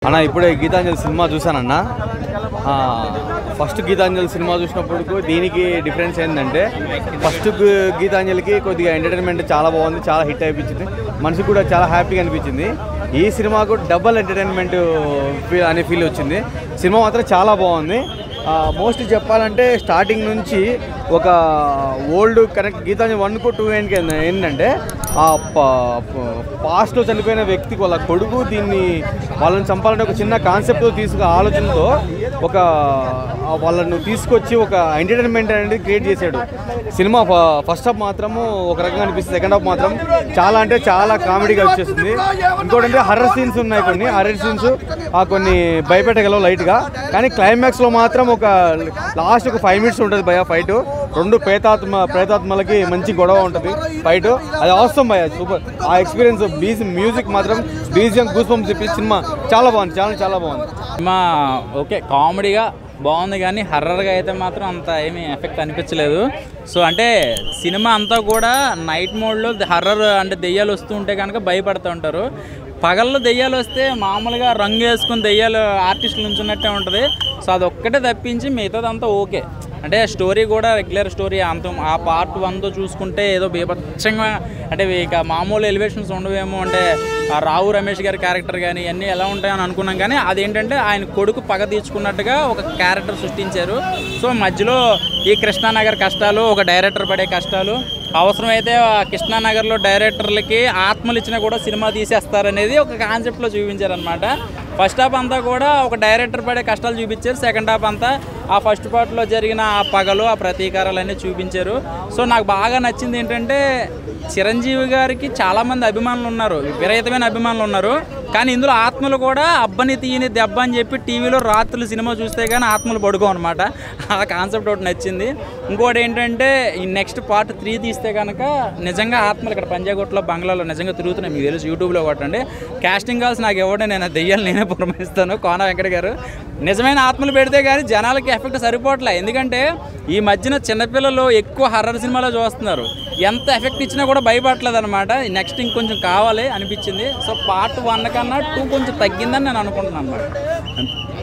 అన్న ఇప్పుడే గీతాంజలి సినిమా చూసానన్న. ఫస్ట్ గీతాంజలి సినిమా చూసినప్పుడు దీనికి డిఫరెన్స్ ఏంటంటే ఫస్ట్ గీతాంజలికి కొద్దిగా ఎంటర్టైన్మెంట్ చాలా బాగుంది, చాలా హిట్ అయిపించింది, మనసుకు కూడా చాలా హ్యాపీగా అనిపించింది. ఈ సినిమాకు డబల్ ఎంటర్టైన్మెంట్ అనే ఫీల్ వచ్చింది. సినిమా మాత్రం చాలా బాగుంది. మోస్ట్లీ చెప్పాలంటే స్టార్టింగ్ నుంచి ఒక ఓల్డ్ కనెక్ట్ గీతాంజలి 1కు 2 ఏంటంటే పాస్ట్లో చనిపోయిన వ్యక్తికి వాళ్ళ కొడుకు వాళ్ళని చంపాలంటే ఒక చిన్న కాన్సెప్ట్తో ఆలోచనతో వాళ్ళను తీసుకొచ్చి ఒక ఎంటర్టైన్మెంట్ అనేది క్రియేట్ చేశాడు. సినిమా ఫస్ట్ హాఫ్ మాత్రము ఒక రకంగా అనిపిస్తుంది, సెకండ్ హాఫ్ మాత్రం చాలా అంటే చాలా కామెడీగా వచ్చేస్తుంది. ఇంకోటంటే హర్రర్ సీన్స్ ఉన్నాయి, కొన్ని హర్రర్ సీన్స్ కొన్ని భయపెట్టగలవు లైట్గా, కానీ క్లైమాక్స్లో మాత్రం ఒక లాస్ట్ ఒక 5 minutes ఉంటుంది భయ ఫైట్. 2 ప్రేతాత్మలకి మంచి గొడవ ఉంటుంది ఫైట్, అది అవసరం భయ సూపర్. ఆ ఎక్స్పీరియన్స్ మ్యూజిక్ మాత్రం బీజిఎం గూస్ బంప్స్ చెప్పి సినిమా చాలా బాగుంది, చాలా చాలా బాగుంది. సినిమా ఓకే కామెడీగా బాగుంది, కానీ హర్రర్గా అయితే మాత్రం అంత ఏమీ ఎఫెక్ట్ అనిపించలేదు. సో అంటే సినిమా అంతా కూడా నైట్ మోడ్లో హర్రర్ అంటే దెయ్యాలు వస్తూ ఉంటే కనుక భయపడుతూ ఉంటారు. పగల్లో దెయ్యాలు వస్తే మామూలుగా రంగు వేసుకుని దెయ్యాలు ఆర్టిస్టులు నుంచున్నట్టే ఉంటుంది. సో అదొక్కటే తప్పించి మిగతాదంతా ఓకే. అంటే స్టోరీ కూడా రెగ్యులర్ స్టోరీ అంత ఆ పార్ట్ 1తో చూసుకుంటే ఏదో బీభత్సంగా అంటే ఇక మామూలు ఎలివేషన్స్ ఉండవేమో, అంటే ఆ రావు రమేష్ గారి క్యారెక్టర్ కానీ ఇవన్నీ ఎలా ఉంటాయని అనుకున్నాం, కానీ అదేంటంటే ఆయన కొడుకు పగ తీర్చుకున్నట్టుగా ఒక క్యారెక్టర్ సృష్టించారు. సో మధ్యలో ఈ కృష్ణానగర్ కష్టాలు, ఒక డైరెక్టర్ పడే కష్టాలు, అవసరమైతే కృష్ణానగర్లో డైరెక్టర్లకి ఆత్మలు ఇచ్చినా కూడా సినిమా తీసేస్తారనేది ఒక కాన్సెప్ట్లో చూపించారనమాట. ఫస్ట్ హాఫ్ అంతా కూడా ఒక డైరెక్టర్ పడే కష్టాలు చూపించారు, సెకండ్ హాఫ్ అంతా ఆ ఫస్ట్ పార్ట్లో జరిగిన ఆ పగలు ఆ ప్రతీకారాలన్నీ చూపించారు. సో నాకు బాగా నచ్చింది ఏంటంటే చిరంజీవి గారికి చాలామంది అభిమానులు ఉన్నారు, విపరీతమైన అభిమానులు ఉన్నారు, కానీ ఇందులో ఆత్మలు కూడా అబ్బని తీయని దెబ్బ అని చెప్పి టీవీలో రాత్రులు సినిమా చూస్తే కానీ ఆత్మలు పడుకో అనమాట. ఆ కాన్సెప్ట్ ఒకటి నచ్చింది. ఇంకోటి ఏంటంటే ఈ నెక్స్ట్ పార్ట్ 3 తీస్తే కనుక నిజంగా ఆత్మలు ఇక్కడ పంజాగుట్టలో బంగ్లాలో నిజంగా తిరుగుతున్నాయి, మీకు తెలుసు యూట్యూబ్లో కొట్టండి. కాస్టింగ్ కాల్స్ నాకు ఇవ్వండి, నేను దెయ్యాలు నేనే పురమాయిస్తాను, కోన వెంకట గారు. నిజమైన ఆత్మలు పెడితే కానీ జనాలకి ఎఫెక్ట్ సరిపోవట్లే, ఎందుకంటే ఈ మధ్యన చిన్నపిల్లలు ఎక్కువ హర్రర్ సినిమాలో చూస్తున్నారు, ఎంత ఎఫెక్ట్ ఇచ్చినా కూడా భయపడలేదు అనమాట. నెక్స్ట్ ఇంకొంచెం కావాలి అనిపించింది. సో పార్ట్ 1 కన్నా 2 కొంచెం తగ్గిందని నేను అనుకుంటున్నాను అన్నమాట.